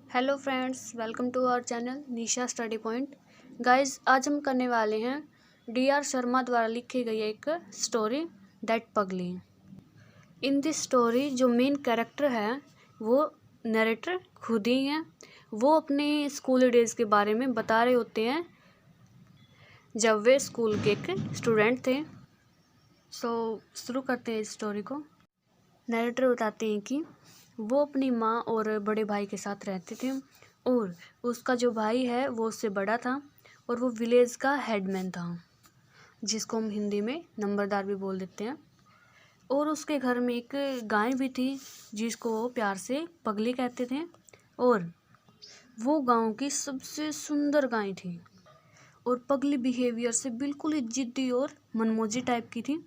Hello friends, welcome to our channel Nisha study point. Guys, आज हम करने वाले हैं डी.आर. शर्मा द्वारा लिखी गई एक स्टोरी दैट पगली। इन दिस स्टोरी जो मेन कैरेक्टर है वो नरेटर खुद ही हैं। वो अपने स्कूल डेज के बारे में बता रहे होते हैं जब वे स्कूल के एक स्टूडेंट थे। शुरू करते हैं इस स्टोरी को। नरेटर बताते हैं कि वो अपनी माँ और बड़े भाई के साथ रहते थे और उसका जो भाई है वो उससे बड़ा था और वो विलेज का हेडमैन था, जिसको हम हिंदी में नंबरदार भी बोल देते हैं। और उसके घर में एक गाय भी थी जिसको वो प्यार से पगली कहते थे और वो गांव की सबसे सुंदर गाय थी। और पगली बिहेवियर से बिल्कुल ही जिद्दी और मनमौजी टाइप की थी।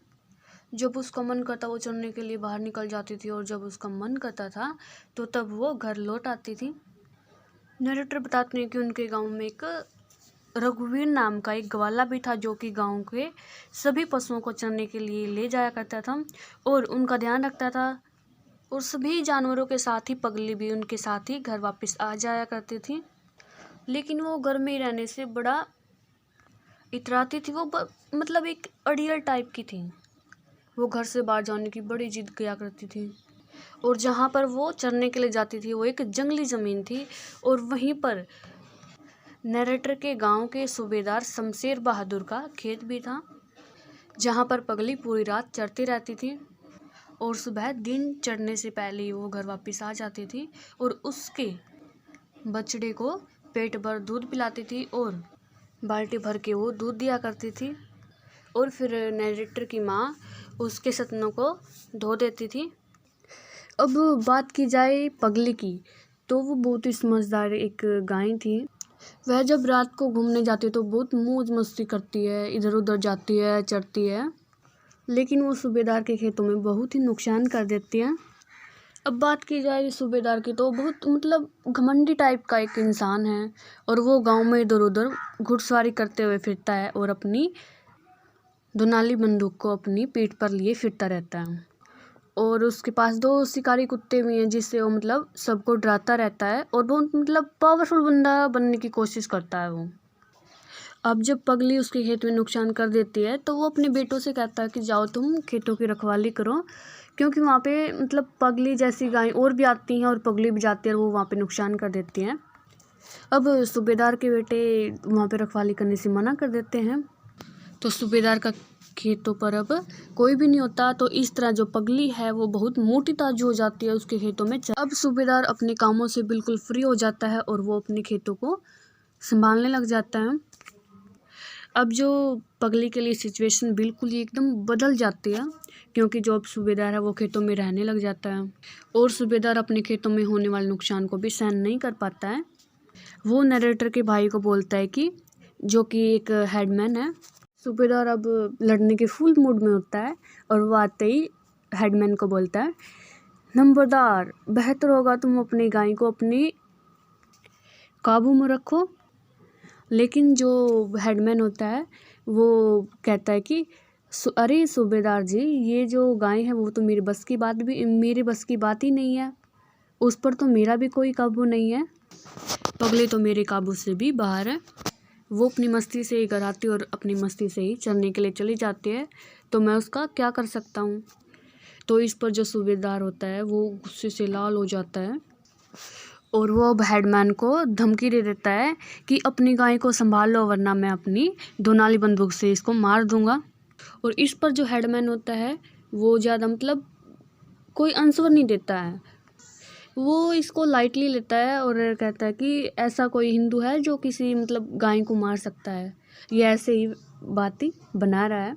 जब उसका मन करता वो चरने के लिए बाहर निकल जाती थी और जब उसका मन करता था तो तब वो घर लौट आती थी। नरेटर बताते हैं कि उनके गांव में एक रघुवीर नाम का एक ग्वाला भी था जो कि गांव के सभी पशुओं को चरने के लिए ले जाया करता था और उनका ध्यान रखता था। और सभी जानवरों के साथ ही पगली भी उनके साथ ही घर वापस आ जाया करती थी। लेकिन वो घर में ही रहने से बड़ा इतराती थी। वो मतलब एक अड़ियल टाइप की थी। वो घर से बाहर जाने की बड़ी जिद किया करती थी और जहाँ पर वो चरने के लिए जाती थी वो एक जंगली ज़मीन थी। और वहीं पर नरेटर के गांव के सूबेदार शमशेर बहादुर का खेत भी था, जहाँ पर पगली पूरी रात चरती रहती थी और सुबह दिन चढ़ने से पहले ही वो घर वापस आ जाती थी और उसके बछड़े को पेट भर दूध पिलाती थी और बाल्टी भर के वो दूध दिया करती थी। और फिर नरेटर की माँ उसके सतनों को धो देती थी। अब बात की जाए पगली की तो वो बहुत ही समझदार एक गाय थी। वह जब रात को घूमने जाती है तो बहुत मौज मस्ती करती है, इधर उधर जाती है, चढ़ती है। लेकिन वो सूबेदार के खेतों में बहुत ही नुकसान कर देती है। अब बात की जाए सूबेदार की तो बहुत मतलब घमंडी टाइप का एक इंसान है और वो गांव में इधर उधर घुड़सवारी करते हुए फिरता है और अपनी दुनाली बंदूक को अपनी पीठ पर लिए फिरता रहता है। और उसके पास 2 शिकारी कुत्ते भी हैं जिससे वो मतलब सबको डराता रहता है और बहुत मतलब पावरफुल बंदा बनने की कोशिश करता है वो। अब जब पगली उसके खेत में नुकसान कर देती है तो वो अपने बेटों से कहता है कि जाओ तुम खेतों की रखवाली करो, क्योंकि वहाँ पे मतलब पगली जैसी गाय और भी आती हैं और पगली भी जाती है और वो वहाँ पे नुकसान कर देती हैं। अब सूबेदार के बेटे वहाँ पे रखवाली करने से मना कर देते हैं तो सूबेदार का खेतों पर अब कोई भी नहीं होता। तो इस तरह जो पगली है वो बहुत मोटी ताज हो जाती है उसके खेतों में। अब सूबेदार अपने कामों से बिल्कुल फ्री हो जाता है और वो अपने खेतों को संभालने लग जाता है। अब जो पगली के लिए सिचुएशन बिल्कुल ही एकदम बदल जाती है, क्योंकि जो अब सूबेदार है वो खेतों में रहने लग जाता है और सूबेदार अपने खेतों में होने वाले नुकसान को भी सहन नहीं कर पाता है। वो नरेटर के भाई को बोलता है कि जो कि एक हेडमैन है। सूबेदार अब लड़ने के फुल मूड में होता है और वो आते ही हेडमैन को बोलता है, नंबरदार, बेहतर होगा तुम अपनी गाय को अपनी काबू में रखो। लेकिन जो हेडमैन होता है वो कहता है कि अरे सूबेदार जी, ये जो गाय है वो तो मेरे बस की बात ही नहीं है। उस पर तो मेरा भी कोई काबू नहीं है। पगली तो मेरे काबू से भी बाहर है। वो अपनी मस्ती से ही घर आती है और अपनी मस्ती से ही चरने के लिए चली जाती है, तो मैं उसका क्या कर सकता हूँ। तो इस पर जो सूबेदार होता है वो गुस्से से लाल हो जाता है और वो अब हेडमैन को धमकी दे देता है कि अपनी गाय को संभाल लो वरना मैं अपनी दोनाली बंदूक से इसको मार दूंगा। और इस पर जो हेडमैन होता है वो ज़्यादा मतलब कोई आंसर नहीं देता है। वो इसको लाइटली लेता है और कहता है कि ऐसा कोई हिंदू है जो किसी मतलब गाय को मार सकता है, ये ऐसे ही बात ही बना रहा है।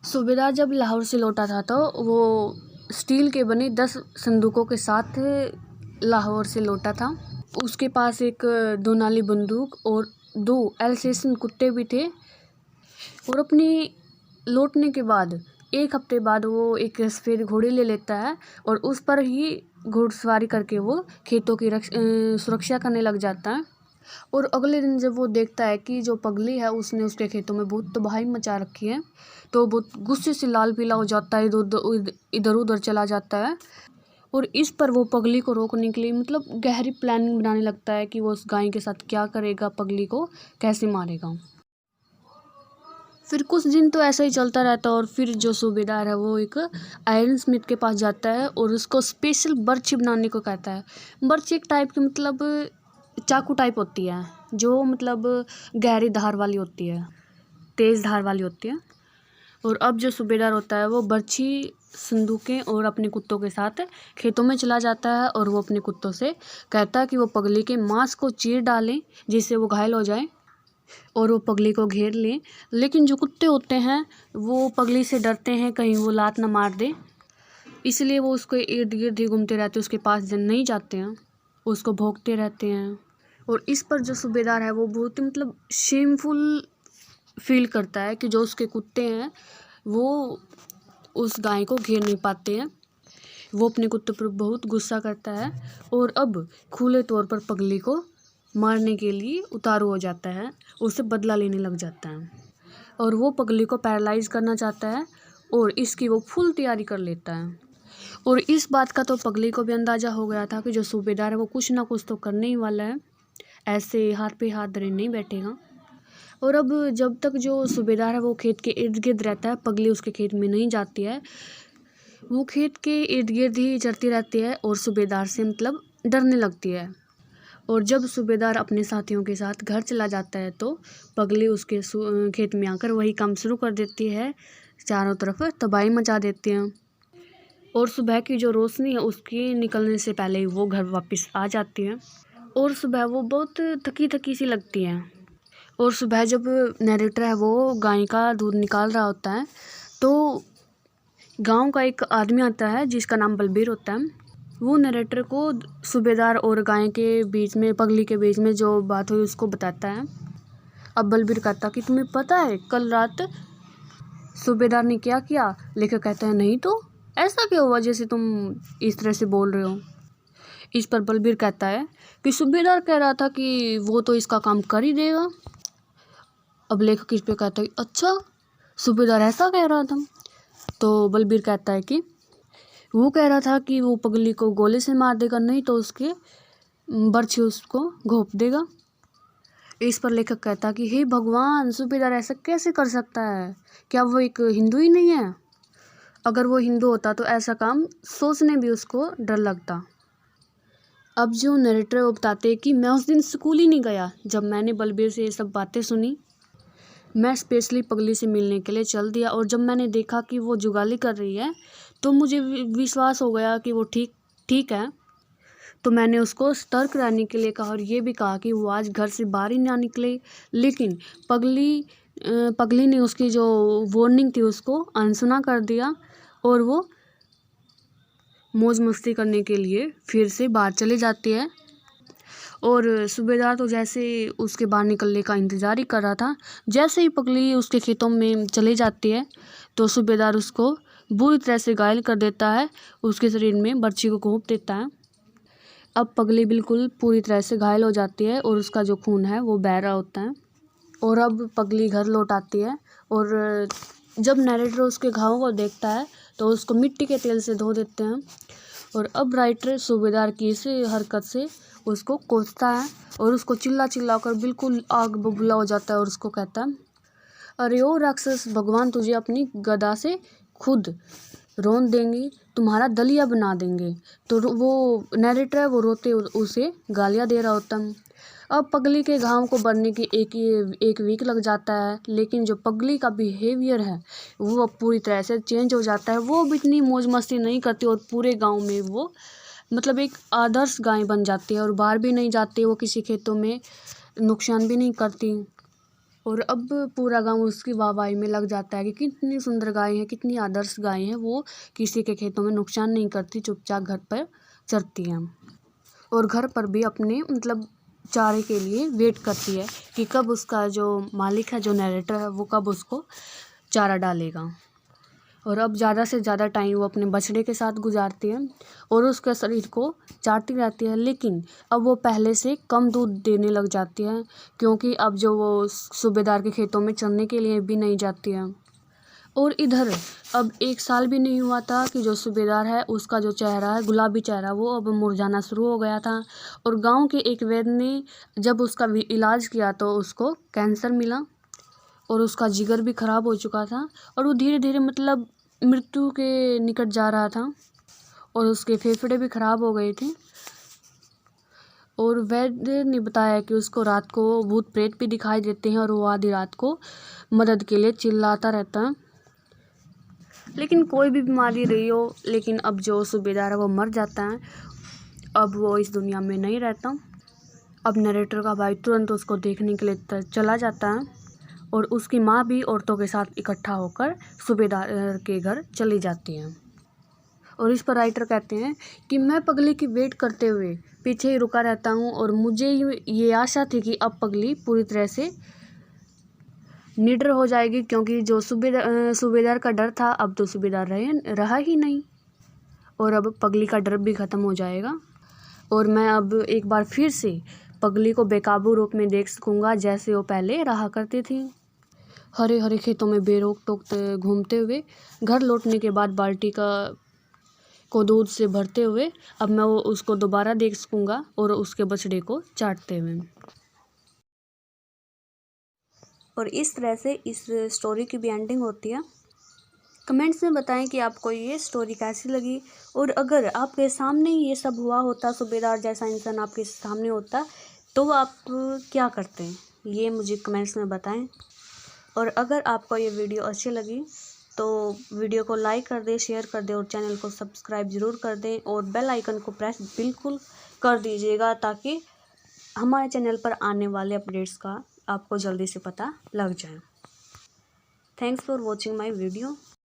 सूबेदार जब लाहौर से लौटा था तो वो स्टील के बने 10 संदूकों के साथ लाहौर से लौटा था। उसके पास एक दोनाली बंदूक और 2 एल्सेशियन कुत्ते भी थे। और अपनी लौटने के बाद 1 हफ्ते बाद वो एक सफ़ेद घोड़ी ले लेता है और उस पर ही घुड़सवारी करके वो खेतों की सुरक्षा करने लग जाता है। और अगले दिन जब वो देखता है कि जो पगली है उसने उसके खेतों में बहुत तबाही मचा रखी है, तो बहुत गुस्से से लाल पीला हो जाता है, इधर उधर चला जाता है और इस पर वो पगली को रोकने के लिए मतलब गहरी प्लानिंग बनाने लगता है कि वो उस गाय के साथ क्या करेगा, पगली को कैसे मारेगा। फिर कुछ दिन तो ऐसा ही चलता रहता है और फिर जो सूबेदार है वो एक आयरन स्मिथ के पास जाता है और उसको स्पेशल बर्छी बनाने को कहता है। बर्छी एक टाइप की मतलब चाकू टाइप होती है, जो मतलब गहरी धार वाली होती है, तेज़ धार वाली होती है। और अब जो सूबेदार होता है वो बर्छी, संदूकें और अपने कुत्तों के साथ खेतों में चला जाता है और वो अपने कुत्तों से कहता है कि वो पगली के मांस को चीर डालें जिससे वो घायल हो जाए और वो पगली को घेर लें। लेकिन जो कुत्ते होते हैं वो पगली से डरते हैं कहीं वो लात ना मार दे, इसलिए वो उसके इर्द गिर्द ही घूमते रहते हैं, उसके पास नहीं जाते हैं, उसको भौंकते रहते हैं। और इस पर जो सूबेदार है वो बहुत ही मतलब शेमफुल फील करता है कि जो उसके कुत्ते हैं वो उस गाय को घेर नहीं पाते हैं। वो अपने कुत्ते पर बहुत गुस्सा करता है और अब खुले तौर पर पगली को मारने के लिए उतारू हो जाता है, उससे बदला लेने लग जाता है और वो पगली को पैरालाइज करना चाहता है और इसकी वो फुल तैयारी कर लेता है। और इस बात का तो पगली को भी अंदाज़ा हो गया था कि जो सूबेदार है वो कुछ ना कुछ तो करने ही वाला है, ऐसे हाथ पे हाथ धरे नहीं बैठेगा। और अब जब तक जो सूबेदार है वो खेत के इर्द गिर्द रहता है, पगली उसके खेत में नहीं जाती है, वो खेत के इर्द गिर्द ही चरती रहती है और सूबेदार से मतलब डरने लगती है। और जब सूबेदार अपने साथियों के साथ घर चला जाता है तो पगली उसके खेत में आकर वही काम शुरू कर देती है, चारों तरफ तबाही मचा देती है। और सुबह की जो रोशनी है उसके निकलने से पहले ही वो घर वापस आ जाती है और सुबह वो बहुत थकी थकी सी लगती है। और सुबह जब नरेटर है वो गाय का दूध निकाल रहा होता है तो गांव का एक आदमी आता है जिसका नाम बलबीर होता है। वो नरेटर को सूबेदार और गाय के बीच में, पगली के बीच में जो बात हुई उसको बताता है। अब बलबीर कहता कि तुम्हें पता है कल रात सूबेदार ने क्या किया? लेखक कहता है नहीं तो ऐसा क्या हुआ जैसे तुम इस तरह से बोल रहे हो। इस पर बलबीर कहता है कि सूबेदार कह रहा था कि वो तो इसका काम कर ही देगा। अब लेखक इस पे कहता है अच्छा, सूबेदार ऐसा कह रहा था? तो बलबीर कहता है कि वो कह रहा था कि वो पगली को गोले से मार देगा, नहीं तो उसके बर्छी उसको घोंप देगा। इस पर लेखक कहता कि हे भगवान, सूबेदार ऐसा कैसे कर सकता है? क्या वो एक हिंदू ही नहीं है? अगर वो हिंदू होता तो ऐसा काम सोचने भी उसको डर लगता। अब जो नरेटर वो बताते कि मैं उस दिन स्कूल ही नहीं गया। जब मैंने बलबीर से ये सब बातें सुनी, मैं स्पेशली पगली से मिलने के लिए चल दिया और जब मैंने देखा कि वो जुगाली कर रही है तो मुझे विश्वास हो गया कि वो ठीक है। तो मैंने उसको सतर्क रहने के लिए कहा और ये भी कहा कि वो आज घर से बाहर ही ना निकले। लेकिन पगली ने उसकी जो वार्निंग थी उसको अनसुना कर दिया और वो मौज मस्ती करने के लिए फिर से बाहर चली जाती है। और सूबेदार तो जैसे उसके बाहर निकलने का इंतज़ार ही कर रहा था। जैसे ही पगली उसके खेतों में चली जाती है तो सूबेदार उसको बुरी तरह से घायल कर देता है, उसके शरीर में बर्छी को घोंप देता है। अब पगली बिल्कुल पूरी तरह से घायल हो जाती है और उसका जो खून है वो बह रहा होता है। और अब पगली घर लौट आती है और जब नरेटर उसके घावों को देखता है तो उसको मिट्टी के तेल से धो देते हैं। और अब राइटर सूबेदार की इस हरकत से उसको कोसता है और उसको चिल्ला कर बिल्कुल आग बबूला हो जाता है और उसको कहता है अरे ओ राक्षस, भगवान तुझे अपनी गदा से खुद रौंद देंगे, तुम्हारा दलिया बना देंगे। तो वो नरेटर है वो रोते उसे गालियाँ दे रहा होता है। अब पगली के घाव को बढ़ने की एक वीक लग जाता है, लेकिन जो पगली का बिहेवियर है वो अब पूरी तरह से चेंज हो जाता है। वो अब इतनी मौज मस्ती नहीं करती और पूरे गांव में वो मतलब एक आदर्श गाय बन जाती है और बाहर भी नहीं जाती, वो किसी खेतों में नुकसान भी नहीं करती। और अब पूरा गांव उसकी वाहवाही में लग जाता है कि कितनी सुंदर गाय है, कितनी आदर्श गाय है, वो किसी के खेतों में नुकसान नहीं करती, चुपचाप घर पर चरती है और घर पर भी अपने मतलब चारे के लिए वेट करती है कि कब उसका जो मालिक है, जो नरेटर है, वो कब उसको चारा डालेगा। और अब ज़्यादा से ज़्यादा टाइम वो अपने बछड़े के साथ गुजारती है और उसके शरीर को चाटती रहती है। लेकिन अब वो पहले से कम दूध देने लग जाती है क्योंकि अब जो वो सूबेदार के खेतों में चरने के लिए भी नहीं जाती है। और इधर अब 1 साल भी नहीं हुआ था कि जो सूबेदार है उसका जो चेहरा है, गुलाबी चेहरा, वो अब मुरझाना शुरू हो गया था। और गांव के एक वैद्य ने जब उसका भी इलाज किया तो उसको कैंसर मिला और उसका जिगर भी ख़राब हो चुका था और वो धीरे धीरे मतलब मृत्यु के निकट जा रहा था और उसके फेफड़े भी ख़राब हो गए थे। और वैद्य ने बताया कि उसको रात को भूत प्रेत भी दिखाई देते हैं और वो आधी रात को मदद के लिए चिल्लाता रहता है। लेकिन कोई भी बीमारी रही हो, लेकिन अब जो सूबेदार है वो मर जाता है, अब वो इस दुनिया में नहीं रहता। अब नरेटर का भाई तुरंत उसको देखने के लिए चला जाता है और उसकी माँ भी औरतों के साथ इकट्ठा होकर सूबेदार के घर चली जाती है। और इस पर राइटर कहते हैं कि मैं पगली की वेट करते हुए पीछे ही रुका रहता हूँ और मुझे ये आशा थी कि अब पगली पूरी तरह से निडर हो जाएगी, क्योंकि जो सूबेदार का डर था अब तो सूबेदार रहा ही नहीं और अब पगली का डर भी ख़त्म हो जाएगा और मैं अब एक बार फिर से पगली को बेकाबू रूप में देख सकूँगा जैसे वो पहले रहा करती थी, हरे हरे खेतों में बेरोक टोक घूमते हुए। घर लौटने के बाद बाल्टी को दूध से भरते हुए अब मैं वो उसको दोबारा देख सकूँगा और उसके बछड़े को चाटते हुए। और इस तरह से इस स्टोरी की भी एंडिंग होती है। कमेंट्स में बताएं कि आपको ये स्टोरी कैसी लगी और अगर आपके सामने ये सब हुआ होता, सूबेदार जैसा इंसान आपके सामने होता, तो आप क्या करते हैं, ये मुझे कमेंट्स में बताएं। और अगर आपको ये वीडियो अच्छी लगी तो वीडियो को लाइक कर दें, शेयर कर दें और चैनल को सब्सक्राइब ज़रूर कर दें और बेल आइकन को प्रेस बिल्कुल कर दीजिएगा ताकि हमारे चैनल पर आने वाले अपडेट्स का आपको जल्दी से पता लग जाए। Thanks for watching my video.